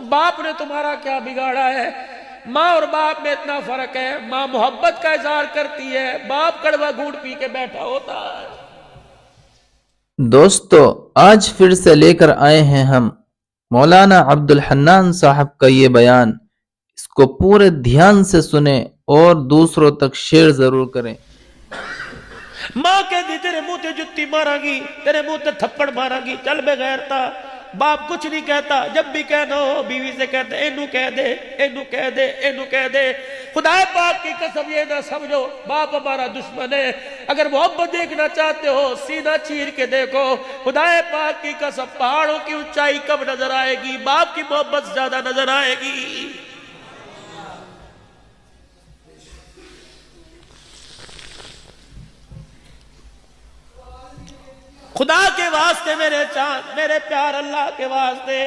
باپ نے تمہارا کیا بگاڑا ہے؟ ماں اور باپ میں اتنا فرق ہے، ماں محبت کا اظہار کرتی ہے، باپ کڑوا گھونٹ پی کے بیٹھا ہوتا ہے۔ دوستو، آج پھر سے لے کر آئے ہیں ہم مولانا عبد الحنان صاحب کا یہ بیان۔ اس کو پورے دھیان سے سنیں اور دوسروں تک شیئر ضرور کریں۔ ماں کہتی تیرے منہ تے جتی مارا گی، تیرے منہ تے تھپڑ مارا گی، چل بے غیرتا۔ باپ کچھ نہیں کہتا، جب بھی کہنا ہو بیوی سے کہتے اینو کہہ دے، اینو کہہ دے، اینو کہہ دے۔ خدا پاک کی قسم یہ نہ سمجھو باپ ہمارا دشمن ہے۔ اگر محبت دیکھنا چاہتے ہو سینہ چیر کے دیکھو، خدا پاک کی قسم پہاڑوں کی اونچائی کب نظر آئے گی؟ باپ کی محبت زیادہ نظر آئے گی۔ خدا کے واسطے میرے چاند، میرے پیار اللہ کے واسطے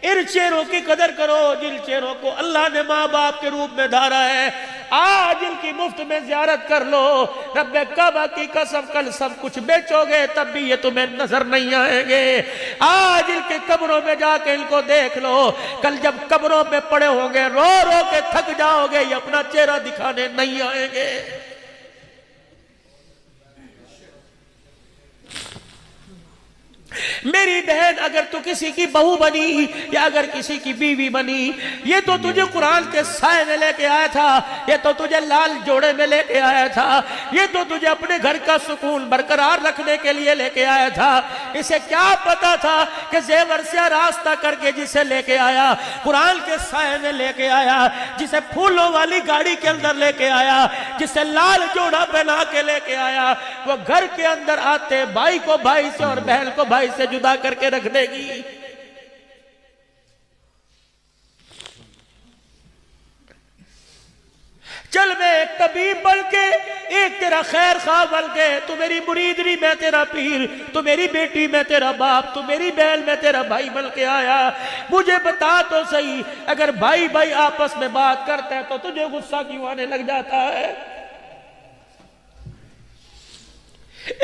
ان چہروں کی قدر کرو جن چہروں کو اللہ نے ماں باپ کے روپ میں دھارا ہے۔ آج ان کی مفت میں زیارت کر لو، رب کعبہ کی قسم کل سب کچھ بیچو گے تب بھی یہ تمہیں نظر نہیں آئیں گے۔ آج ان کے قبروں میں جا کے ان کو دیکھ لو، کل جب قبروں میں پڑے ہوں گے رو رو کے تھک جاؤ گے، یہ اپنا چہرہ دکھانے نہیں آئیں گے۔ میری بہن، اگر تو کسی کی بہو بنی یا اگر کسی کی بیوی بنی، یہ تو تجھے قرآن کے سائے میں لے کے آیا تھا، یہ تو تجھے لال جوڑے میں لے کے آیا تھا، یہ تو تجھے اپنے گھر کا سکون برقرار رکھنے کے لیے لے کے آیا تھا۔ اسے کیا پتا تھا کہ زیور سے راستہ کر کے جسے لے کے آیا، قرآن کے سائے میں لے کے آیا، جسے پھولوں والی گاڑی کے اندر لے کے آیا، جسے لال جوڑا پہنا کے لے کے آیا، وہ گھر کے اندر آتے بھائی کو بھائی سے اور بہن کو بھائی سے جدا کر کے رکھ دے گی۔ چل میں ایک طبیب بن کے، ایک تیرا خیر خواہ بن کے، تو میری مرید نہیں میں تیرا پیر، تو میری بیٹی میں تیرا باپ، تو میری بہن میں تیرا بھائی بن کے آیا۔ مجھے بتا تو صحیح، اگر بھائی بھائی آپس میں بات کرتا ہے تو تجھے غصہ کیوں آنے لگ جاتا ہے؟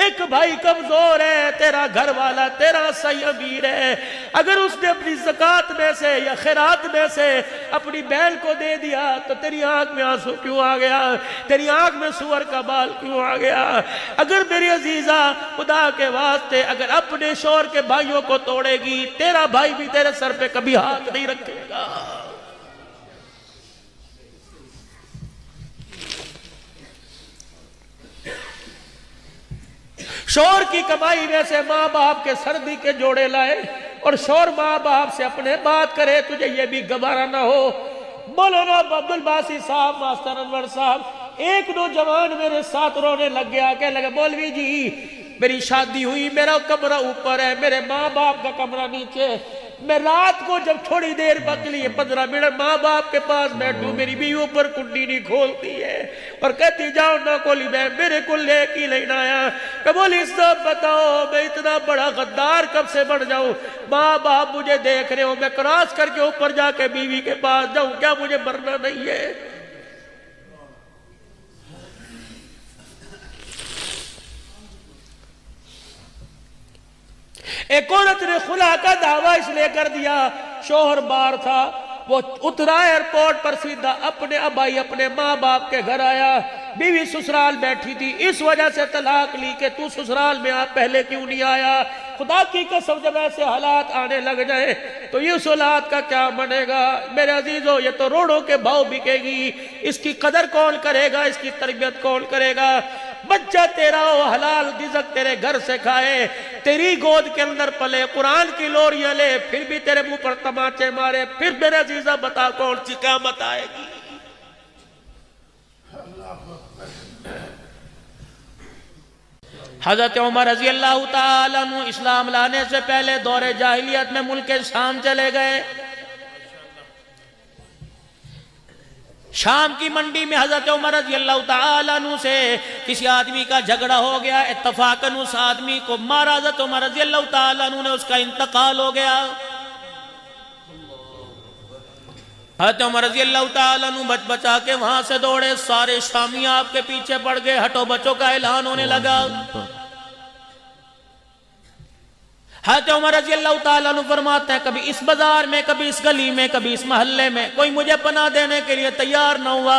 ایک بھائی کمزور ہے، تیرا گھر والا تیرا صحیح امیر ہے، اگر اس نے اپنی زکوٰۃ میں سے یا خیرات میں سے اپنی بہن کو دے دیا تو تیری آنکھ میں آنسو کیوں آ گیا؟ تیری آنکھ میں سور کا بال کیوں آ گیا؟ اگر میری عزیزہ خدا کے واسطے اگر اپنے شوہر کے بھائیوں کو توڑے گی، تیرا بھائی بھی تیرے سر پہ کبھی ہاتھ نہیں رکھے گا۔ شوہر کی کمائی میں سے ماں باپ کے سردی کے جوڑے لائے اور شوہر ماں باپ سے اپنے بات کرے، تجھے یہ بھی گوارا نہ ہو۔ مولانا عبد الباسی صاحب، ماسٹر انور صاحب، ایک نوجوان میرے ساتھ رونے لگ گیا، کہنے لگا مولوی جی میری شادی ہوئی، میرا کمرہ اوپر ہے، میرے ماں باپ کا کمرہ نیچے، میں رات کو جب تھوڑی دیر کے لیے 15 منٹ ماں باپ کے پاس بیٹھوں، میری بیوی اوپر کنڈی نہیں کھولتی ہے اور کہتی جاؤ نہ کھولی، میں میرے کو لے کے لینا آیا۔ کہ بولی صاحب بتاؤ میں اتنا بڑا غدار کب سے بڑھ جاؤں؟ ماں باپ مجھے دیکھ رہے ہو، میں کراس کر کے اوپر جا کے بیوی کے پاس جاؤں، کیا مجھے مرنا نہیں ہے؟ ایک عورت نے خلا کا دعویٰ اس لئے کر دیا، شوہر بار تھا، وہ اترا ایئرپورٹ پر سیدھا اپنے ابائی اپنے ماں باپ کے گھر آیا، بیوی سسرال بیٹھی تھی، اس وجہ سے طلاق لی کہ تو سسرال میں آپ پہلے کیوں نہیں آیا؟ خدا کی قسم جب ایسے حالات آنے لگ جائے تو اس اولاد کا کیا بنے گا؟ میرے عزیزو یہ تو روڑوں کے بھاؤ بکے گی، اس کی قدر کون کرے گا؟ اس کی تربیت کون کرے گا؟ بچہ تیرا ہو، حلال رزق تیرے گھر سے کھائے، تیری گود کے اندر پلے، قرآن کی لوریاں لے، پھر بھی تیرے منہ پر تماچے مارے، پھر میرے عزیزہ بتا کون سی قیامت آئے گی؟ حضرت عمر رضی اللہ تعالیٰ عنہ اسلام لانے سے پہلے دور جاہلیت میں ملک شام چلے گئے۔ شام کی منڈی میں حضرت عمر رضی اللہ تعالیٰ عنہ سے کسی آدمی کا جھگڑا ہو گیا، اتفاقاً اس آدمی کو مارا، حضرت عمر رضی اللہ تعالیٰ عنہ نے اس کا انتقال ہو گیا۔ حضرت عمر رضی اللہ تعالیٰ عنہ بچ بچا کے وہاں سے دوڑے، سارے شامی آپ کے پیچھے پڑ گئے، ہٹو بچوں کا اعلان ہونے لگا۔ حضرت عمر رضی اللہ تعالیٰ عنہ فرماتے ہیں کبھی اس بازار میں، کبھی اس گلی میں، کبھی اس محلے میں کوئی مجھے پناہ دینے کے لیے تیار نہ ہوا۔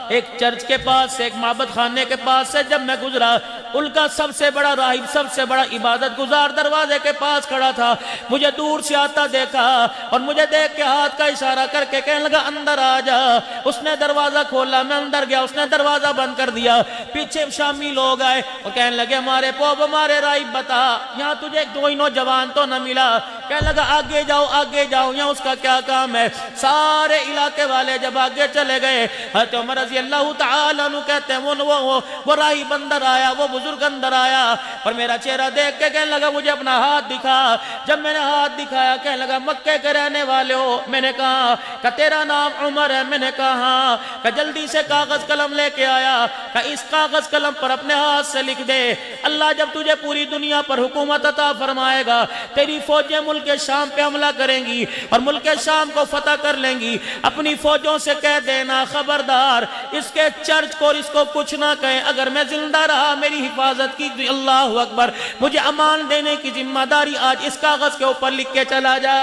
ایک چرچ کے پاس سے، ایک معبد خانے کے پاس سے جب میں گزرا، ان کا سب سے بڑا راہب، سب سے بڑا عبادت گزار دروازے کے پاس کھڑا تھا۔ مجھے دور سے آتا دیکھا اور مجھے دیکھ کے ہاتھ کا اشارہ کر کے کہنے لگا اندر آ جا۔ اس نے دروازہ کھولا، میں اندر گیا، اس نے دروازہ بند کر دیا۔ پیچھے شامی لوگ آئے اور کہنے لگے ہمارے پوپ، ہمارے راہب بتا یہاں تجھے کوئی نوجوان تو نہ ملا؟ کہنے لگا آگے جاؤ، آگے جاؤ، یہاں اس کا کیا کام ہے؟ سارے علاقے والے جب آگے چلے گئے، حضرت عمر رضی اللہ تعالیٰ عنہ کہتے ہیں وہ راہب اندر آیا، وہ بزرگ اندر آیا اور میرا چہرہ دیکھ کے کہنے لگا مجھے اپنا ہاتھ دکھا۔ جب میں نے ہاتھ دکھایا کہنے لگا مکے کے رہنے والے ہو؟ میں نے کہا کہ تیرا نام عمر ہے؟ میں نے کہا ہاں۔ کہ جلدی سے کاغذ قلم لے کے آیا، کہ اس کاغذ قلم پر اپنے ہاتھ سے لکھ دے اللہ جب تجھے پوری دنیا پر حکومت عطا فرمائے گا، تیری فوجیں ملک شام پہ حملہ کریں گی اور ملک شام کو فتح کر لیں گی، اپنی فوجوں سے کہہ دینا خبردار اس کے چرچ کو اور اس کو کچھ نہ کہیں، اگر میں زندہ رہا میری حفاظت کی۔ اللہ اکبر، مجھے امان دینے کی ذمہ داری آج اس کاغذ کے اوپر لکھ کے چلا جا۔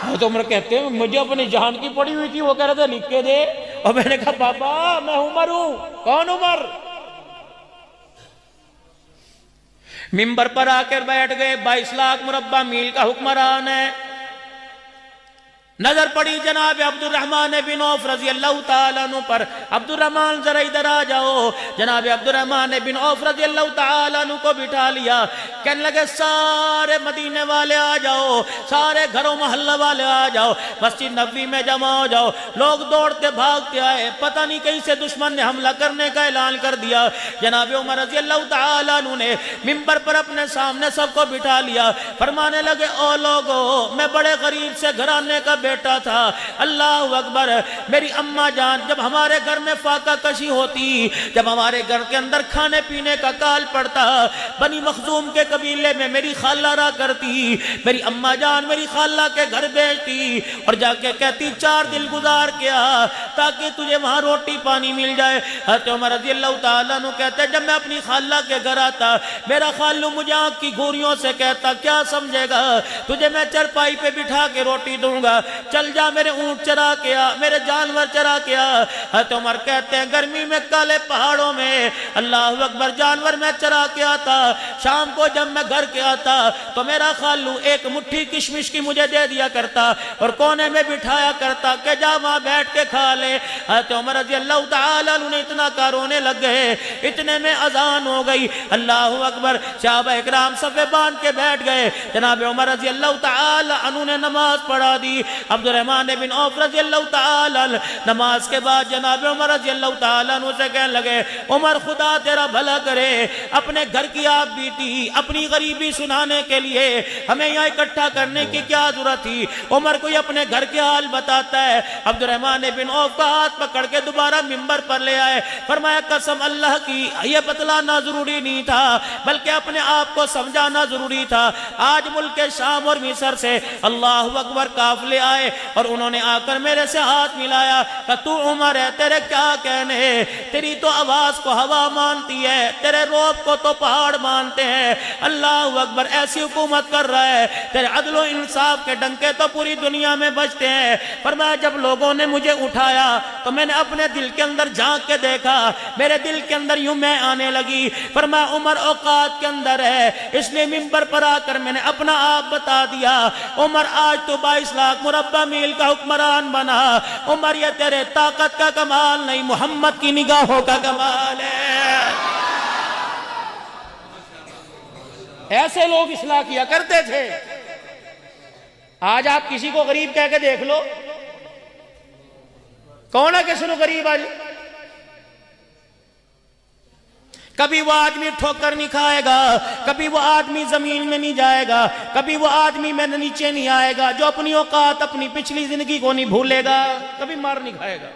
حضرت عمر کہتے ہیں مجھے اپنی جان کی پڑی ہوئی تھی، وہ کہہ رہے تھے لکھ کے دے، اور میں نے کہا بابا میں عمر ہوں۔ کون عمر؟ ممبر پر آ کر بیٹھ گئے، 22 لاکھ مربع میل کا حکمران ہے۔ نظر پڑی جناب عبد الرحمن بن عوف رضی اللہ تعالیٰ عنہ پر۔ عبد الرحمن ذرا ادھر آ جاؤ۔ جناب عبد الرحمن بن عوف رضی اللہ تعالیٰ عنہ کو بٹھا لیا، کہنے لگے سارے مدینے والے آ جاؤ، سارے گھروں محلہ والے آ جاؤ، مسجد نبوی میں جمع ہو جاؤ۔ لوگ دوڑتے بھاگتے آئے، پتہ نہیں کہیں سے دشمن نے حملہ کرنے کا اعلان کر دیا۔ جناب عمر رضی اللہ تعالیٰ عنہ نے ممبر پر اپنے سامنے سب کو بٹھا لیا، فرمانے لگے او لوگو، میں بڑے غریب سے گھرانے کا بیٹا تھا، اللہ اکبر، میری اماں جان جب ہمارے گھر میں فاقہ کشی ہوتی، جب ہمارے گھر کے اندر کھانے پینے کا کال پڑتا، بنی مخزوم کے قبیلے میں میری خالہ رہا کرتی، میری اماں جان میری خالہ کے گھر بیچتی اور جا کے کہتی 4 دن گزار کیا تاکہ تجھے وہاں روٹی پانی مل جائے۔ حضرت عمر رضی اللہ تعالیٰ عنہ کہتے جب میں اپنی خالہ کے گھر آتا، میرا خالو مجھے آنکھ کی گھوریوں سے کہتا کیا سمجھے گا، تجھے میں چرپائی پہ بٹھا کے روٹی دوں گا، چل جا میرے اونٹ چرا کے آ، میرے جانور چرا کے آ۔ حضرت عمر کہتے ہیں گرمی میں کالے پہاڑوں میں اللہ اکبر جانور میں چرا کے آتا، شام کو جب میں گھر کے آتا تو میرا خالو ایک مٹھی کشمش کی مجھے دے دیا کرتا اور کونے میں بٹھایا کرتا کہ جا وہاں بیٹھ کے کھا لے۔ حضرت عمر رضی اللہ تعالیٰ عنہ نے اتنا کا رونے لگ گئے، اتنے میں اذان ہو گئی، اللہ اکبر، صحابہ اکرام صفے باندھ کے بیٹھ گئے۔ جناب عمر رضی اللہ تعالیٰ عنہ نے نماز پڑھا دی، عبد الرحمن بن عوف رضی اللہ تعالیٰ عنہ نماز کے بعد جناب عمر رضی اللہ تعالیٰ عنہ سے کہنے لگے عمر خدا تیرا بھلا کرے، اپنے گھر کی آپ بیتی اپنی غریبی سنانے کے لیے ہمیں یہاں اکٹھا کرنے کی کیا ضرورت تھی؟ عمر کوئی اپنے گھر کے حال بتاتا ہے۔ عبد الرحمن بن عوف کا ہاتھ پکڑ کے دوبارہ ممبر پر لے آئے، فرمایا قسم اللہ کی یہ بتلانا ضروری نہیں تھا بلکہ اپنے آپ کو سمجھانا ضروری تھا۔ آج ملک شام اور مصر سے اللہ اکبر قافلے آئے اور انہوں نے آ کر میرے سے ہاتھ ملایا کہ تو عمر ہے، تیرے کیا کہنے، تیری تو آواز کو ہوا مانتی ہے، تیرے روب کو تو پہاڑ مانتے ہیں، اللہ اکبر ایسی حکومت کر رہا ہے، تیرے عدل و انصاف کے ڈنکے تو پوری دنیا میں بجتے ہیں۔ فرمایا جب لوگوں نے مجھے اٹھایا تو میں نے اپنے دل کے اندر جھانک کے دیکھا، میرے دل کے اندر یوں میں آنے لگی۔ فرمایا عمر اوقات کے اندر ہے، اس لیے ممبر پر آ کر میں نے اپنا آپ بتا دیا، عمر آج تو 22 لاکھ مربع میل کا حکمران بنا، عمر یہ تیرے طاقت کا کمال نہیں محمد کی نگاہوں کا کمال ہے۔ ایسے لوگ اصلاح کیا کرتے تھے۔ آج آپ کسی کو غریب کہہ کے دیکھ لو، کون ہے کسی کو غریب آج؟ کبھی وہ آدمی ٹھوکر نہیں کھائے گا، کبھی وہ آدمی زمین میں نہیں جائے گا، کبھی وہ آدمی میں نیچے نہیں آئے گا جو اپنی اوقات اپنی پچھلی زندگی کو نہیں بھولے گا، کبھی مار نہیں کھائے گا۔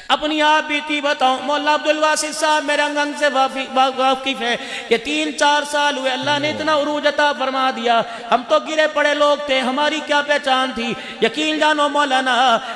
اپنی آپ بیتی بتاؤں. مولا عبدالواسی صاحب میرے انگن سے واقف ہے کہ 3-4 سال ہوئے اللہ نے اتنا عروج عطا فرما دیا. ہم تو گرے پڑے لوگ تھے, ہماری کیا پہچان تھی. یقین جانو مولانا,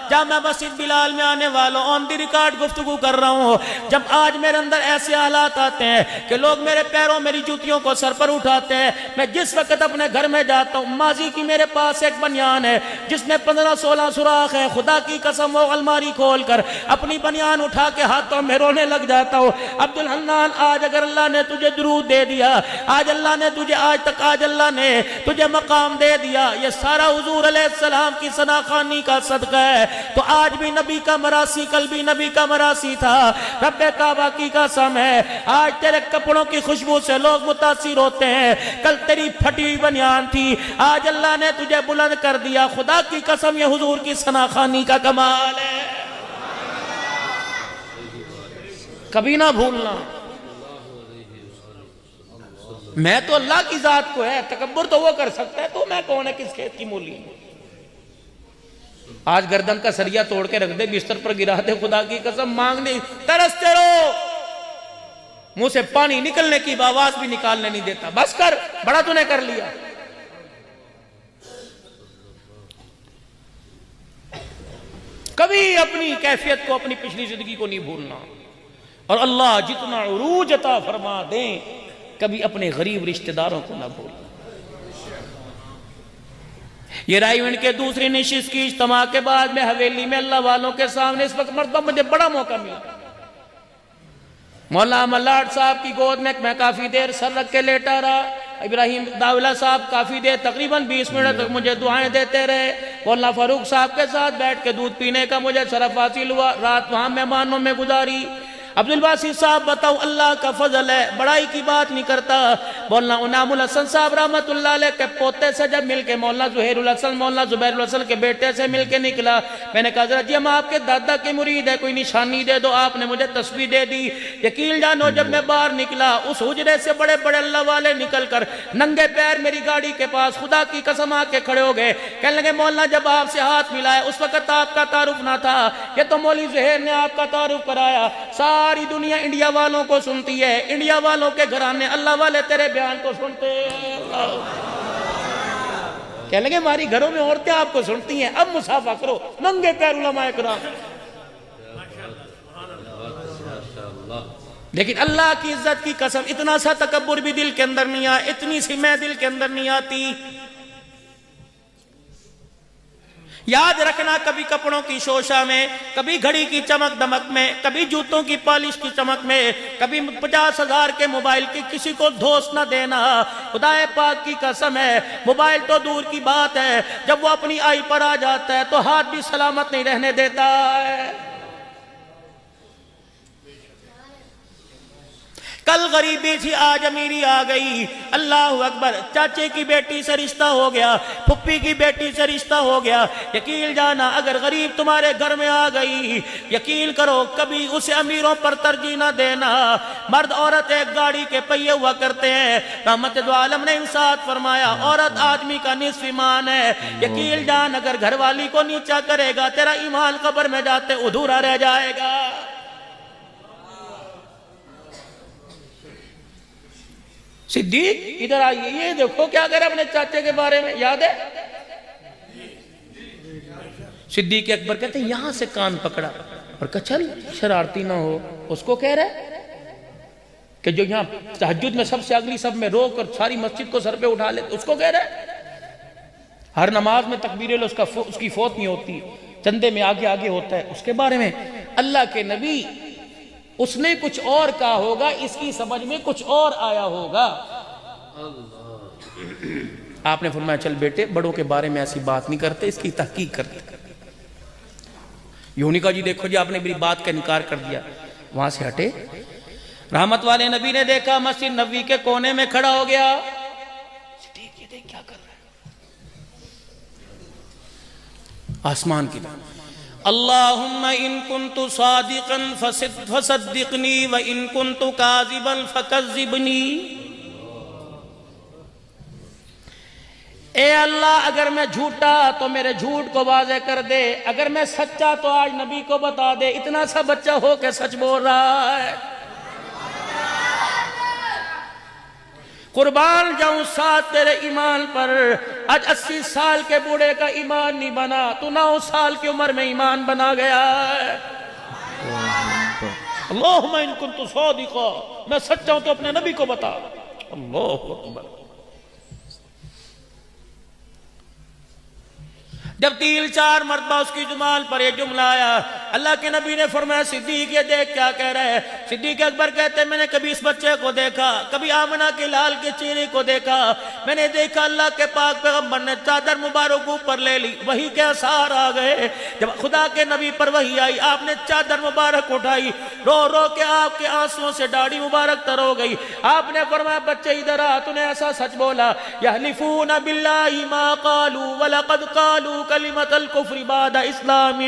جامع مسجد بلال میں آنے والوں آن دی ریکارڈ گفتگو کر رہا ہوں, جب آج میرے اندر ایسے حالات آتے ہیں کہ لوگ میرے پیروں میری جوتیوں کو سر پر اٹھاتے ہیں, میں جس وقت اپنے گھر میں جاتا ہوں, ماضی کی میرے پاس ایک بنیان ہے جس میں 15-16 سوراخ ہے, خدا کی قسم وہ الماری کھول کر اپنی بنیان اٹھا کے ہاتھوں میں رونے لگ جاتا ہوں. عبدالحنان, آج اگر اللہ نے تجھے درود دے دیا, آج اللہ نے تجھے آج اللہ نے تجھے مقام دے دیا, یہ سارا حضور علیہ السلام کی ثناخوانی کا صدقہ ہے. تو آج بھی نبی کا مراسی, کل بھی نبی کا مراسی تھا. رب کعبہ کی قسم ہے, آج تیرے کپڑوں کی خوشبو سے لوگ متاثر ہوتے ہیں, کل تیری پھٹی ہوئی بنیان تھی, آج اللہ نے تجھے بلند کر دیا. خدا کی قسم یہ حضور کی ثناخوانی کا کمال ہے, کبھی نہ بھولنا. میں تو اللہ کی ذات کو ہے, تکبر تو وہ کر سکتا ہے, تو میں کون ہے, کس کھیت کی مولی. آج گردن کا سریا توڑ کے رکھ دے, بستر پر گرا دے, خدا کی قسم مانگنے ترستے رہو, منہ سے پانی نکلنے کی آواز بھی نکالنے نہیں دیتا. بس کر, بڑا تو نے کر لیا. کبھی اپنی کیفیت کو, اپنی پچھلی زندگی کو نہیں بھولنا. اور اللہ جتنا عروج عطا فرما دیں, کبھی اپنے غریب رشتہ داروں کو نہ بھولنا. یہ رائے ایونٹ کے دوسری نشست کی اجتماع کے بعد میں حویلی میں اللہ والوں کے سامنے اس وقت مرتبہ مجھے بڑا موقع ملا. مولانا ملاٹ صاحب کی گود میں کافی دیر سر رکھ کے لیٹا رہا. ابراہیم داولہ صاحب کافی دیر, تقریباً 20 منٹ تک مجھے دعائیں دیتے رہے. مولانا فاروق صاحب کے ساتھ بیٹھ کے دودھ پینے کا مجھے شرف حاصل ہوا. رات وہاں مہمانوں میں گزاری. عبدالباسی صاحب بتاؤ, اللہ کا فضل ہے, بڑائی کی بات نہیں کرتا. مولانا انعام الحسن صاحب رحمت اللہ علیہ کے پوتے سے جب مل کے مولانا زہیر الحسن, مولانا زبیر الحسن کے بیٹے سے مل کے نکلا, میں نے کہا حضرت جی ہم آپ کے دادا کے مرید ہیں, کوئی نشانی دے دو. آپ نے مجھے تسبیح دے دی. یقین جانو جب میں باہر نکلا, اس حجرے سے بڑے بڑے اللہ والے نکل کر ننگے پیر میری گاڑی کے پاس خدا کی قسم آ کے کھڑے ہو گئے. کہنے لگے مولانا جب آپ سے ہاتھ ملایا اس وقت آپ کا تعارف نہ تھا, یہ تو مولوی زہیر نے آپ کا تعارف کرایا. ساری دنیا انڈیا والوں کو سنتی ہے, انڈیا والوں کے گھرانے اللہ والے تیرے بیان کو سنتے ہیں. کہنے لگے ہماری گھروں میں عورتیں آپ کو سنتی ہیں, اب مسافہ کرو. ننگے پیر علماء کرام. لیکن اللہ کی عزت کی قسم اتنا سا تکبر بھی دل کے اندر نہیں آیا, اتنی سی میں دل کے اندر نہیں آتی. یاد رکھنا, کبھی کپڑوں کی شوشہ میں, کبھی گھڑی کی چمک دمک میں, کبھی جوتوں کی پالش کی چمک میں, کبھی 50,000 کے موبائل کی کسی کو دھوس نہ دینا. خدا پاک کی قسم ہے, موبائل تو دور کی بات ہے, جب وہ اپنی آئی پر آ جاتا ہے تو ہاتھ بھی سلامت نہیں رہنے دیتا ہے. کل غریبی تھی, آج امیری آ گئی. اللہ اکبر. چاچے کی بیٹی سے رشتہ ہو گیا, پھپھی کی بیٹی سے رشتہ ہو گیا. یقین جانا اگر غریب تمہارے گھر میں آ گئی, یقین کرو کبھی اسے امیروں پر ترجیح نہ دینا. مرد عورت ایک گاڑی کے پہیے ہوا کرتے ہیں. رحمت دو عالم نے انصاف فرمایا, عورت آدمی کا نصف ایمان ہے. یقین جان اگر گھر والی کو نیچا کرے گا, تیرا ایمان قبر میں جاتے ادھورا رہ جائے گا. صدیق ادھر آئیے, یہ دیکھو کیا کرے اپنے چاچے کے بارے میں, یاد ہے؟ صدیق اکبر کہتے ہیں یہاں سے کان پکڑا اور کہا چل شرارتی نہ ہو. اس کو کہہ رہے کہ جو یہاں تہجد میں سب سے اگلی سب میں روک اور ساری مسجد کو سر پہ اٹھا لیتے, اس کو کہہ رہے ہر نماز میں تکبیر اس کی فوت نہیں ہوتی, چندے میں آگے آگے ہوتا ہے. اس کے بارے میں اللہ کے نبی, اس نے کچھ اور کہا ہوگا, اس کی سمجھ میں کچھ اور آیا ہوگا. آپ نے فرمایا چل بیٹے بڑوں کے بارے میں ایسی بات نہیں کرتے, اس کی تحقیق کرتے. یوں نہیں کہا جی دیکھو جی آپ نے میری بات کا انکار کر دیا. وہاں سے ہٹے. رحمت والے نبی نے دیکھا مسجد نبوی کے کونے میں کھڑا ہو گیا. صدیق یہ دیکھ کیا کر رہا ہے, آسمان کی طرف. اللہم ان کنت صادقا فصدقنی وان کنت کاذبا فکذبنی. اے اللہ اگر میں جھوٹا تو میرے جھوٹ کو واضح کر دے، اگر میں سچا تو آج نبی کو بتا دے۔ اتنا سا بچہ ہو کے سچ بول رہا ہے۔ قربان جاؤں ساتھ تیرے ایمان پر، آج 80 سال کے بوڑھے کا ایمان نہیں بنا، تو 9 سال کی عمر میں ایمان بنا گیا ہے۔ اللہم ان کنت صادقا، میں سچا ہوں تو اپنے نبی کو بتا۔ اللہ اکبر۔ جب 3-4 مرتبہ اس کی زبان پر یہ جملہ آیا، اللہ کے نبی نے فرمایا صدیق یہ دیکھ کیا کہہ رہے ہیں؟ صدیق اکبر کہتے ہیں میں نے کبھی اس بچے کو دیکھا، کبھی آمنہ کے لال کے چہرے کو دیکھا، میں نے دیکھا اللہ کے پاک پیغمبر نے چادر مبارک اوپر لے لی، وحی کے اثار آ گئے۔ جب خدا کے نبی پر وحی آئی، آپ نے چادر مبارک اٹھائی، رو رو کے آپ کے آنسوں سے داڑھی مبارک تر ہو گئی۔ آپ نے فرمایا بچے ادھر آ، تو نے ایسا سچ بولا، یحلفون باللہ ما قالوا ولقد قالوا کلمۃ الکفر بعد اسلام۔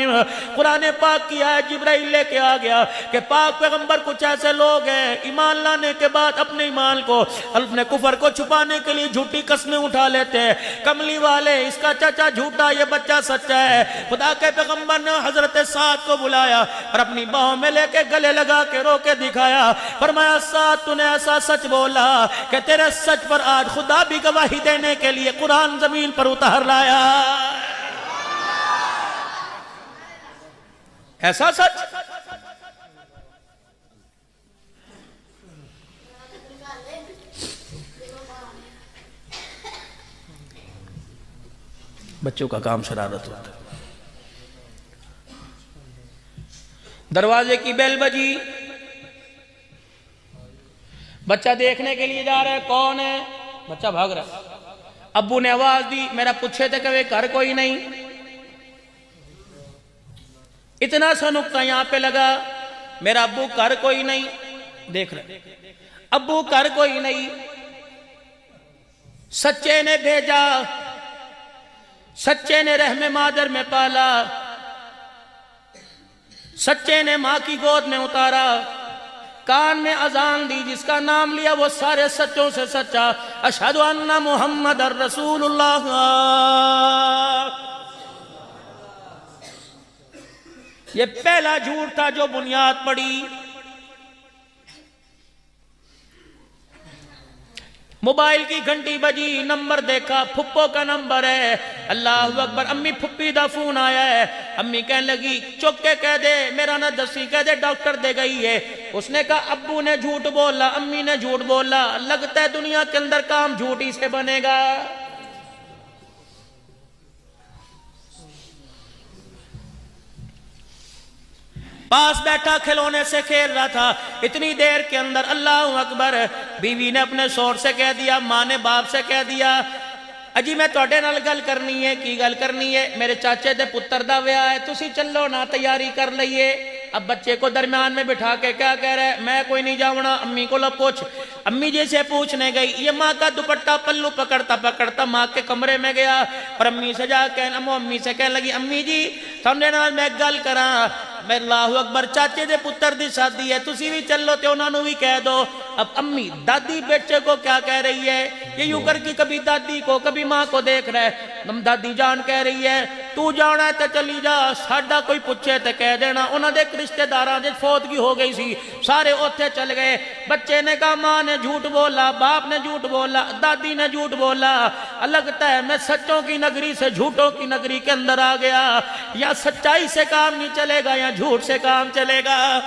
قرآن پاک کی آیت جبرائیل لے کے آ گیا کہ پاک پیغمبر کچھ ایسے لوگ ہیں ایمان لانے کے بعد اپنے ایمان کو، اپنے کفر کو چھپانے کے لیے جھوٹی قسمیں اٹھا لیتے ہیں۔ کملی والے اس کا چچا جھوٹا، یہ بچہ سچا ہے۔ خدا کے پیغمبر نے حضرت سعد کو بلایا اور اپنی باہوں میں لے کے گلے لگا کے رو کے دکھایا، فرمایا سعد تو نے ایسا سچ بولا کہ تیرے سچ پر آج خدا بھی گواہی دینے کے لیے قرآن زمین پر اتار لایا۔ ایسا سچ۔ بچوں کا کام شرارت ہوتا ہے۔ دروازے کی بیل بجی، بچہ دیکھنے کے لیے جا رہا ہے، کون ہے؟ بچہ بھاگ رہا ہے۔ ابو نے آواز دی، میرا پوچھے تھے کہ گھر کوئی نہیں۔ اتنا سا نکتہ یہاں پہ لگا، میرا ابو گھر کوئی نہیں، دیکھ رہے ابو گھر کوئی نہیں، سچے نے بھیجا، سچے نے رحم مادر میں پالا، سچے نے ماں کی گود میں اتارا، کان میں اذان دی، جس کا نام لیا وہ سارے سچوں سے سچا، اشہد ان محمد رسول اللہ۔ یہ پہلا جھوٹ تھا جو بنیاد پڑی۔ موبائل کی گھنٹی بجی، نمبر دیکھا، پھپھو کا نمبر ہے، اللہ اکبر، امی پھپھی دا فون آیا ہے۔ امی کہنے لگی چک کے کہہ دے میرا نہ دسی، کہہ دے ڈاکٹر دے گئی ہے۔ اس نے کہا ابو نے جھوٹ بولا، امی نے جھوٹ بولا، لگتا ہے دنیا کے اندر کام جھوٹ ہی سے بنے گا۔ پاس بیٹھا کھلونے سے کھیل رہا تھا، اتنی دیر کے اندر اللہ اکبر، بیوی نے اپنے شوہر سے کہہ دیا، ماں نے باپ سے کہہ دیا، اجی میں توڑے نال گل کرنی ہے، کی گل کرنی ہے، میرے چاچے دے پتر دا ویاہ ہے، تسی چلو نا تیاری کر لئیے۔ اب بچے کو درمیان میں بٹھا کے کیا کہہ رہے ہیں؟ میں کوئی نہیں جاؤنا، امی کو لو پوچھ۔ امی جی سے پوچھنے گئی، یہ ماں کا دوپٹہ پلو پکڑتا پکڑتا ماں کے کمرے میں گیا، اور امی سے جا کے امی سے کہنے لگی امی جی تھوڑے نال میں گل کراں، میں اللہ اکبر چاچے دے پتر دی شادی ہے، تسی بھی چلو تے انہاں نوں بھی کہہ دو۔ اب امی دادی بیٹے کو کیا کہہ رہی ہے؟ یہ یوں کر کے کبھی دادی کو کبھی ماں کو دیکھ رہا ہے۔ دادی جان کہہ رہی ہے تو جانا ہے تے چلی جا، ساڈا کوئی پوچھے تے کہہ دینا۔ انہاں دے رشتہ داراں دے فوتگی ہو گئی سی، سارے اوتھے چل گئے۔ بچے نے کہا ماں نے جھوٹ بولا، باپ نے جھوٹ بولا، دادی نے جھوٹ بولا، لگتا ہے میں سچوں کی نگری سے جھوٹوں کی نگری کے اندر آ گیا۔ یا سچائی سے کام نہیں چلے گا یا جھوٹ سے کام چلے گا۔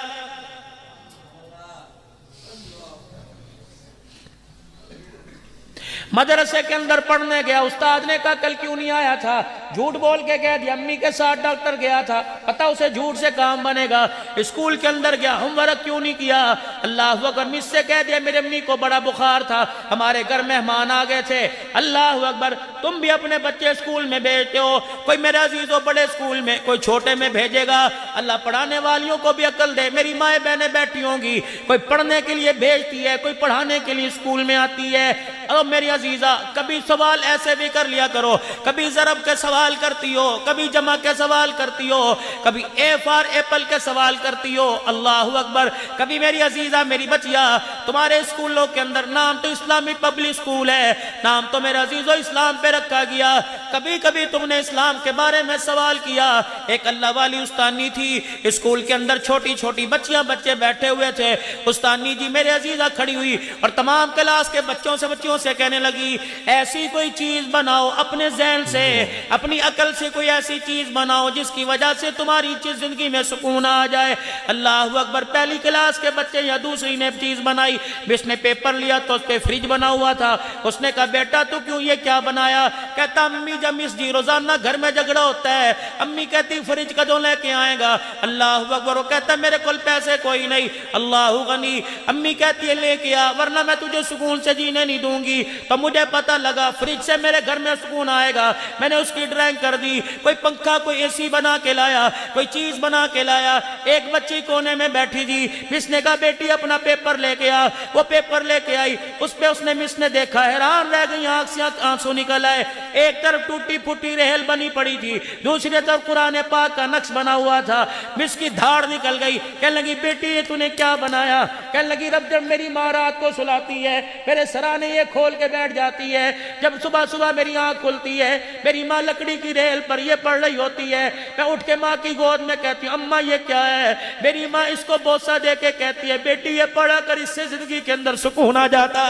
مدرسے کے اندر پڑھنے گیا، استاد نے کہا کل کیوں نہیں آیا تھا؟ جھوٹ بول کے کہہ دیا امی کے ساتھ ڈاکٹر گیا تھا، پتہ اسے جھوٹ سے کام بنے گا۔ اسکول کے اندر گیا، ہوم ورک کیوں نہیں کیا؟ اللہ اکبر، مجھ سے کہہ دیا میرے امی کو بڑا بخار تھا، ہمارے گھر مہمان آ گئے تھے۔ اللہ اکبر، تم بھی اپنے بچے اسکول میں بھیجتے ہو، کوئی میرے عزیزوں بڑے اسکول میں، کوئی چھوٹے میں بھیجے گا۔ اللہ پڑھانے والیوں کو بھی عقل دے، میری مائیں بہنیں بیٹھی ہوں گی، کوئی پڑھنے کے لیے بھیجتی ہے، کوئی پڑھانے کے لیے اسکول میں آتی ہے۔ اور میری عزیزہ کبھی سوال ایسے بھی کر لیا کرو، کبھی ضرب کے سوال کرتی ہو، کبھی جمع کے سوال کرتی ہو، کبھی اے فار ایپل کے سوال کرتی ہو. اللہ اکبر. کبھی میری عزیزہ میری بچیا تمہارے اسکولوں کے اندر نام تو اسلامی پبلک اسکول ہے, نام تو میرے عزیزو اسلام پہ رکھا گیا, کبھی کبھی تم نے اسلام کے بارے میں سوال کیا؟ ایک اللہ والی استانی تھی اسکول کے اندر, چھوٹی چھوٹی بچیاں بچے بیٹھے ہوئے تھے. استانی جی میرے عزیزہ کھڑی ہوئی اور تمام کلاس کے بچوں سے کہنے لگی ایسی کوئی چیز بناؤ اپنے ذہن سے, اپنی عقل سے کوئی ایسی چیز بناؤ جس کی وجہ سے تمہاری چیز زندگی میں سکون آ جائے. اللہ اکبر. پہلی کلاس کے بچے یا دوسری نے چیز بنائی, اس نے پیپر لیا تو اس پہ فریج بنا ہوا تھا. اس نے کہا بیٹا تو کیوں یہ کیا بنایا؟ کہتا امی جب مس جی روزانہ گھر میں جھگڑا ہوتا ہے, امی کہتی فریج کدوں لے کے آئے گا؟ اللہ اکبر. وہ کہتا میرے کول پیسے کوئی نہیں. اللہ غنی. امی کہتی ہے لے کے آ ورنہ میں تجھے سکون سے جینے نہیں دوں گی. تو مجھے پتہ لگا فریج سے میرے گھر میں سکون آئے گا, میں نے اس کی ڈرائنگ کر دی. کوئی پنکھا کوئی اے سی بنا کے لایا, کوئی چیز بنا کے لایا. ایک بچی کونے میں بیٹھی تھی, مس نے کہا بیٹی اپنا پیپر لے کے آ. وہ پیپر لے کے آئی, اس پہ اس نے مس نے دیکھا, حیران رہ گئی, آنکھ سے آنسو نکل آئے. ایک طرف ٹوٹی پھوٹی ریل بنی پڑی تھی, دوسری طرف قرآن پاک کا نقش بنا ہوا تھا. مس کی دھاڑ نکل گئی, کہنے لگی بیٹی یہ تو نے کیا بنایا؟ کہنے لگی رب جب میری ماں رات کو سلاتی ہے میرے سرانے یہ کھول کے بیٹھ جاتی ہے, جب صبح صبح میری آنکھ کھلتی ہے میری ماں لکڑی کی ریل پر یہ پڑھ رہی ہوتی ہے, میں اٹھ کے ماں کی گود میں کہتی ہوں اماں یہ کیا ہے؟ میری ماں اس کو بوسہ دے کے کہتی ہے بیٹی یہ پڑھا کر, اس سے زندگی کے اندر سکون آ جاتا.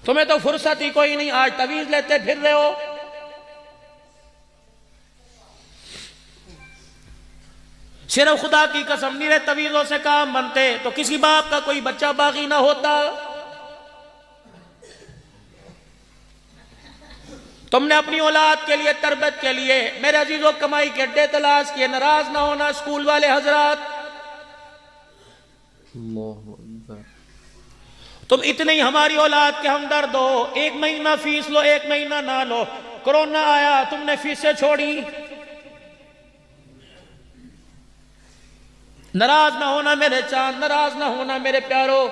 تمہیں تو فرصت ہی کوئی نہیں, آج تویز لیتے پھر رہے ہو. صرف خدا کی قسم نہیں رہے تویزوں سے کام بنتے تو کسی باپ کا کوئی بچہ باقی نہ ہوتا. تم نے اپنی اولاد کے لیے تربیت کے لیے میرے عزیزوں کمائی کے اڈے تلاش کیے. ناراض نہ ہونا اسکول والے حضرات, تم اتنے ہی ہماری اولاد کے ہمدرد ہو. ایک مہینہ فیس لو, ایک مہینہ نہ لو. کرونا آیا تم نے فیسیں چھوڑی. ناراض نہ ہونا میرے چاند, ناراض نہ ہونا میرے پیارو.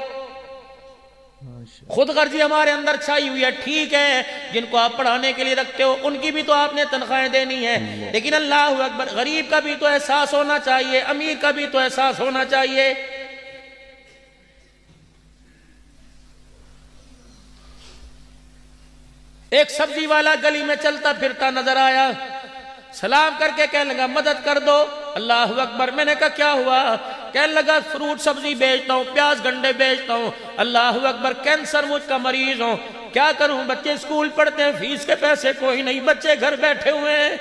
خود غرضی ہمارے اندر چھائی ہوئی ہے. ٹھیک ہے جن کو آپ پڑھانے کے لیے رکھتے ہو ان کی بھی تو آپ نے تنخواہیں دینی ہے, لیکن اللہ اکبر غریب کا بھی تو احساس ہونا چاہیے, امیر کا بھی تو احساس ہونا چاہیے. ایک سبزی والا گلی میں چلتا پھرتا نظر آیا, سلام کر کے کہنے لگا مدد کر دو. اللہ اکبر. میں نے کہا کیا ہوا؟ کہنے لگا فروٹ سبزی بیچتا ہوں, پیاز گنڈے بیچتا ہوں. اللہ اکبر. کینسر مجھ کا مریض ہوں, کیا کروں؟ بچے اسکول پڑھتے ہیں, فیس کے پیسے کوئی نہیں, بچے گھر بیٹھے ہوئے ہیں.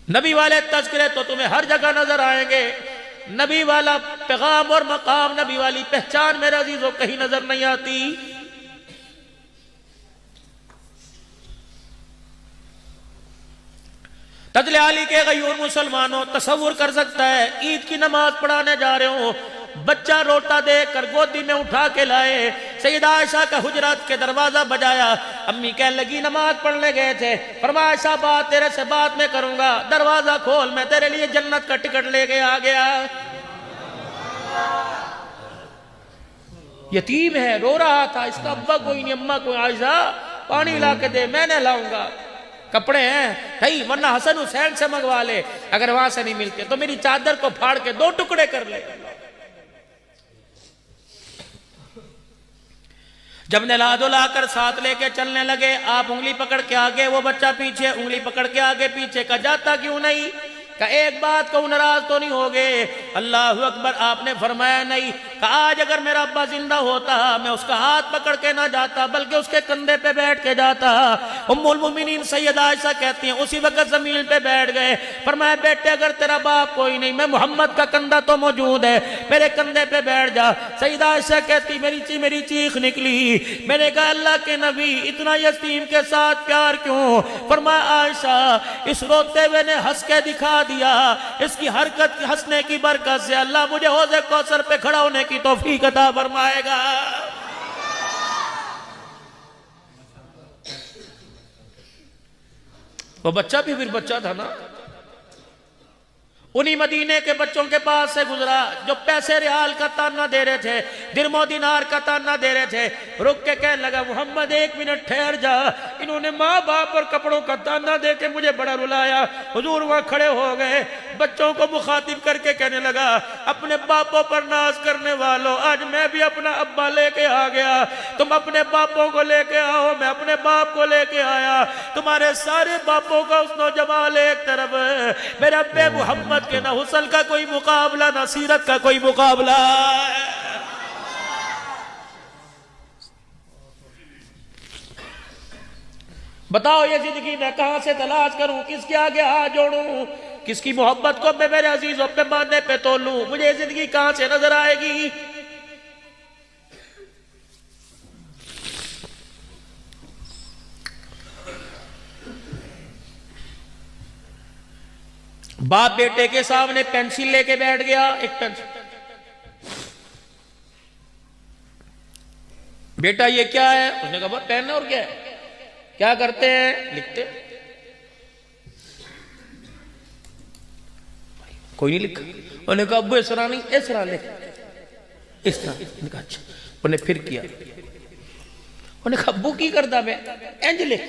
نبی والے تذکرے تو تمہیں ہر جگہ نظر آئیں گے, نبی والا پیغام اور مقام, نبی والی پہچان میرے عزیزوں کہیں نظر نہیں آتی. تجل علی کے غیور مسلمانوں تصور کر سکتا ہے عید کی نماز پڑھانے جا رہے ہوں, بچہ روٹا دے کر گودی میں اٹھا کے لائے, سیدہ عائشہ کا حجرات کے دروازہ بجایا. امی کہنے لگی نماز پڑھنے گئے تھے, فرمایا عائشہ بات تیرے سے بات میں کروں گا, دروازہ کھول میں تیرے لیے جنت کا ٹکٹ لے کے آ گیا. یتیم ہے, رو رہا تھا, اس کا ابا کوئی نہیں, اماں کوئی. عائشہ پانی لا کے دے, میں نے لاؤں گا. کپڑے ہیں نہیں ورنہ حسن حسین سے منگوا لے, اگر وہاں سے نہیں ملتے تو میری چادر کو پھاڑ کے 2 ٹکڑے کر لے. جب نلا دھلا کر ساتھ لے کے چلنے لگے, آپ انگلی پکڑ کے آگے, وہ بچہ پیچھے, انگلی پکڑ کے آگے پیچھے. کا جاتا کیوں نہیں؟ کہ ایک بات کو ناراض تو نہیں ہوگے؟ اللہ اکبر. آپ نے فرمایا نہیں. کہ آج اگر میرا ابا زندہ ہوتا میں اس کا ہاتھ پکڑ کے نہ جاتا بلکہ اس کے کندھے پہ بیٹھ کے جاتا. ام المومنین سیدہ عائشہ کہتی ہیں اسی وقت زمین پہ بیٹھ گئے, فرمایا بیٹے اگر تیرا باپ کوئی نہیں, میں محمد کا کندھا تو موجود ہے, میرے کندھے پہ بیٹھ جا. سیدہ عائشہ کہتی میری چیخ نکلی. میں نے کہا اللہ کے نبی اتنا یتیم کے ساتھ پیار کیوں؟ فرمایا عائشہ اس روتے ہوئے نے ہنس کے دکھا دیا, اس کی حرکت ہنسنے کی برکت سے اللہ مجھے حوض کوثر پہ کھڑا ہونے کی توفیق عطا فرمائے گا. وہ بچہ بھی پھر بچہ تھا نا. انہی مدینے کے بچوں کے پاس سے گزرا جو پیسے ریال کا تانا دے رہے تھے, درم و دینار کا تانا دے رہے تھے. رک کے کہنے لگا محمد ایک منٹ ٹھہر جا, انہوں نے ماں باپ اور کپڑوں کا تانا دے کے مجھے بڑا رلایا. حضور وہاں کھڑے ہو گئے, بچوں کو مخاطب کر کے کہنے لگا اپنے باپوں پر ناز کرنے والوں, آج میں بھی اپنا ابا لے کے آ گیا. تم اپنے باپوں کو لے کے آؤ, میں اپنے باپ کو لے کے آیا. تمہارے سارے باپوں کا حسن و جمال ایک طرف, میرے ابے محمد کہ نہ حسن کا کوئی مقابلہ نہ سیرت کا کوئی مقابلہ. بتاؤ یہ زندگی میں کہاں سے تلاش کروں, کس کے آگے ہاتھ جوڑوں, کس کی محبت کو میں میرے عزیزوں پہ ماننے پہ تولوں, مجھے یہ زندگی کہاں سے نظر آئے گی. باپ بیٹے کے سامنے پینسل لے کے بیٹھ گیا, ایک پینسل. بیٹا یہ کیا ہے؟ اس نے کہا بس پین ہے, اور کیا ہے, کیا کرتے ہیں, لکھتے. کوئی نہیں لکھا. انہوں نے کہا ابو اس طرح نہیں, اس طرح لکھ, اس طرح. انہوں نے کہا اچھا. انہوں نے پھر کیا. انہوں نے کہا ابو کی کرتا میں, انج لکھ.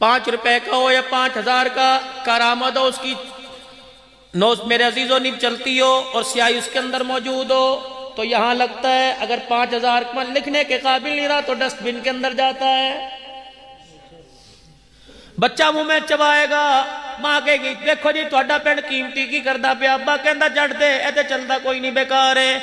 5 روپے کا ہو یا 5000 کا کارآمد ہو, اس کی نوز میرے عزیزوں نیب چلتی ہو اور سیاہی اس کے اندر موجود ہو, تو یہاں لگتا ہے. اگر 5000 کا لکھنے کے قابل نہیں رہا تو ڈسٹ بن کے اندر جاتا ہے. بچہ منہ میں چبائے گا, ماں کہے گی دیکھو جی تھوڑا پینڈ قیمتی کی کردا پیا, ابا کہندا جڑ دے, ایتے چلدا کوئی نہیں, بیکار ہے.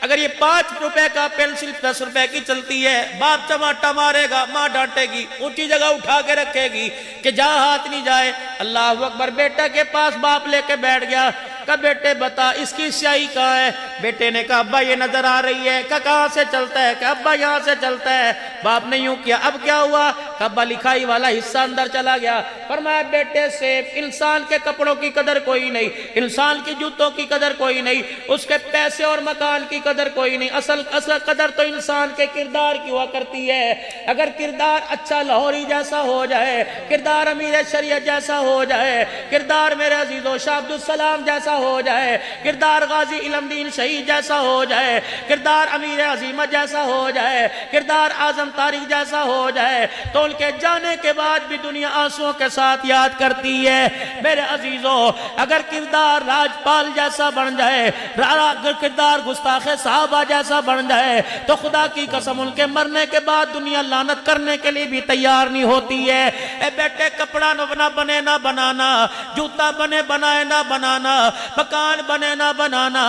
اگر یہ 5 روپے کا پینسل 10 روپے کی چلتی ہے, باپ چماٹا مارے گا, ماں ڈانٹے گی, اونچی جگہ اٹھا کے رکھے گی کہ جہاں ہاتھ نہیں جائے. اللہ اکبر. بیٹا کے پاس باپ لے کے بیٹھ گیا, کہا بیٹے بتا اس کی سیاہی کہاں ہے؟ بیٹے نے کہا ابا یہ نظر آ رہی ہے. کہا کہاں سے چلتا ہے؟ کہا ابا یہاں سے چلتا ہے. باپ نے یوں کیا, اب کیا ہوا؟ کہا ابا لکھائی والا حصہ اندر چلا گیا. فرمایا بیٹے سے انسان کے کپڑوں کی قدر کوئی نہیں, انسان کی جوتوں کی قدر کوئی نہیں, اس کے پیسے اور مکان کی قدر کوئی نہیں, اصل قدر تو انسان کے کردار کی ہوا کرتی ہے. اگر کردار اچھا لاہوری جیسا ہو جائے, کردار امیر شریعت جیسا ہو جائے, کردار میرے عزیزو شاہ عبدالسلام جیسا ہو جائے, کردار غازی علم دین شہید جیسا ہو جائے, کردار امیر عظیمت جیسا ہو جائے, کردار اعظم تاریخ جیسا ہو جائے, تو ان کے جانے کے بعد بھی دنیا آنسوؤں کے ساتھ یاد کرتی ہے. میرے عزیزو اگر کردار راجپال جیسا بن جائے, اگر کردار گستاخ صحابہ جیسا بن جائے, تو خدا کی قسم ان کے مرنے کے بعد دنیا لعنت کرنے کے لیے بھی تیار نہیں ہوتی ہے. اے بیٹے کپڑا نہ بنے نہ بنانا, جوتا بنے بنائے نہ بنانا, مکان بنے نہ بنانا,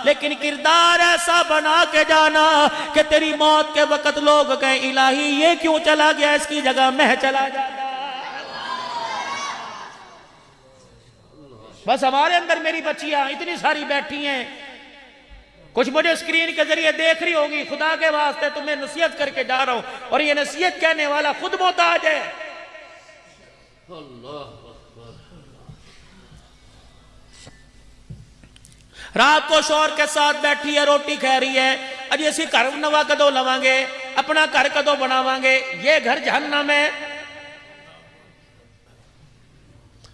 لیکن کردار ایسا بنا کے جانا کہ تیری موت کے وقت لوگ کہیں الہی یہ کیوں چلا گیا, اس کی جگہ میں چلا جاتا. بس ہمارے اندر میری بچیاں اتنی ساری بیٹھی ہیں, کچھ مجھے اسکرین کے ذریعے دیکھ رہی ہوگی. خدا کے واسطے تمہیں نصیحت کر کے جا رہا ہوں, اور یہ نصیحت کہنے والا خود محتاج ہے. رات کو شوہر کے ساتھ بیٹھی ہے, روٹی کھا رہی ہے, اجی اسی گھر نوا کدو لواں گے, اپنا گھر کدو بناواں گے. یہ گھر جہنم ہے.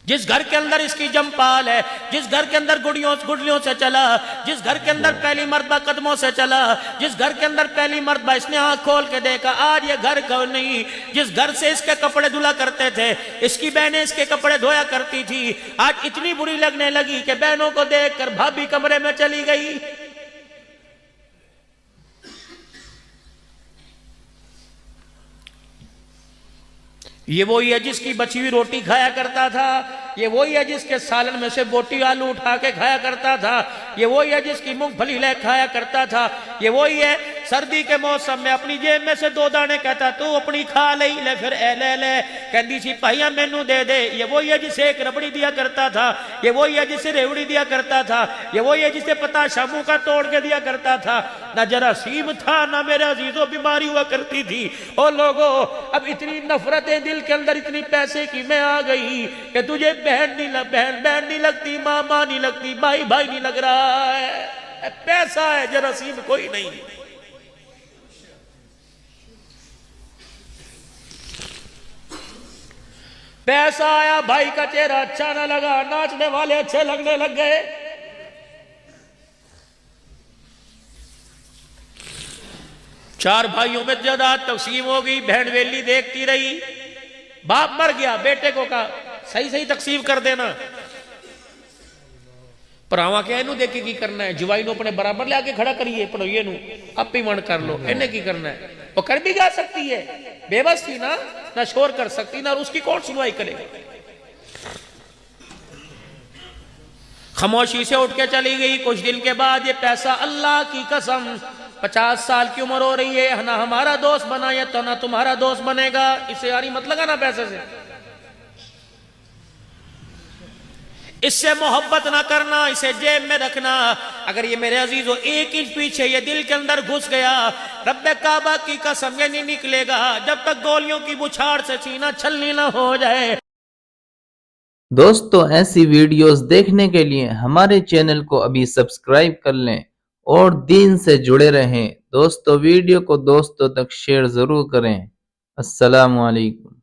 جس گھر کے اندر اس کی جمپال ہے, جس گھر کے اندر گڑیوں سے چلا, جس گھر کے اندر پہلی مرتبہ قدموں سے چلا, جس گھر کے اندر پہلی مرتبہ اس نے آنکھ کھول کے دیکھا, آج یہ گھر کو نہیں. جس گھر سے اس کے کپڑے دھلا کرتے تھے, اس کی بہنیں اس کے کپڑے دھویا کرتی تھی, آج اتنی بری لگنے لگی کہ بہنوں کو دیکھ کر بھابھی کمرے میں چلی گئی. یہ وہی ہے جس کی بچی ہوئی روٹی کھایا کرتا تھا, یہ وہی ہے جس کے سالن میں سے بوٹی آلو اٹھا کے کھایا کرتا تھا, یہ وہی ہے جس کی مونگ پھلی لے کھایا کرتا تھا, یہ وہی ہے سردی کے موسم میں اپنی جیب میں سے 2 دانے کہتا تو اپنی کھا لے لے, پھر اے لے لے کہندی سی بھائیاں مینوں دے دے. یہ وہی ہے جسے ایک ربڑی دیا کرتا تھا, یہ وہی ہے جسے ریوڑی دیا کرتا تھا, یہ وہی ہے جسے پتا شاموں کا توڑ کے دیا کرتا تھا. نہ جراثیم تھا, نہ میرے عزیزوں بیماری ہوا کرتی تھی. او لوگو اب اتنی نفرتیں دل کے اندر اتنی پیسے کی میں آ گئی کہ تجھے بہن نہیں لگتی, ماں نہیں لگتی, بھائی نہیں لگ رہا ہے. پیسہ ہے, جراثیم کوئی نہیں. پیسہ آیا, بھائی کا چہرہ اچھا نہ لگا, ناچنے والے اچھے لگنے لگ گئے. چار بھائیوں میں جائیداد تقسیم ہو گئی, بہن ویلی دیکھتی رہی, باپ مر گیا, بیٹے کو کہا صحیح صحیح تقسیم کر دینا. پراواں کیا انہوں دیکھے کی کرنا ہے, جوائی نو اپنے برابر لے آکے کھڑا کریے, پڑھو یہ نو اب بھی من کر لو, انہیں کی کرنا ہے. وہ کر بھی جا سکتی ہے, بے بس تھی نا, نہ شور کر سکتی نہ, اور اس کی کون سنوائی کرے گا. خاموشی سے اٹھ کے چلی گئی. کچھ دن کے بعد یہ پیسہ, اللہ کی قسم 50 سال کی عمر ہو رہی ہے, نہ ہمارا دوست بنا یہ تو نہ تمہارا دوست بنے گا, اسے یاری مت لگانا پیسے سے, اس سے محبت نہ کرنا, اسے جیب میں رکھنا. اگر یہ میرے عزیزو 1 انچ پیچھے یہ دل کے اندر گھس گیا, رب کعبہ کی قسم یہ نہیں نکلے گا جب تک گولیوں کی بچھاڑ سے سینہ چھلنی نہ ہو جائے. دوستو ایسی ویڈیوز دیکھنے کے لیے ہمارے چینل کو ابھی سبسکرائب کر لیں اور دین سے جڑے رہیں. دوستو ویڈیو کو دوستوں تک شیئر ضرور کریں. السلام علیکم.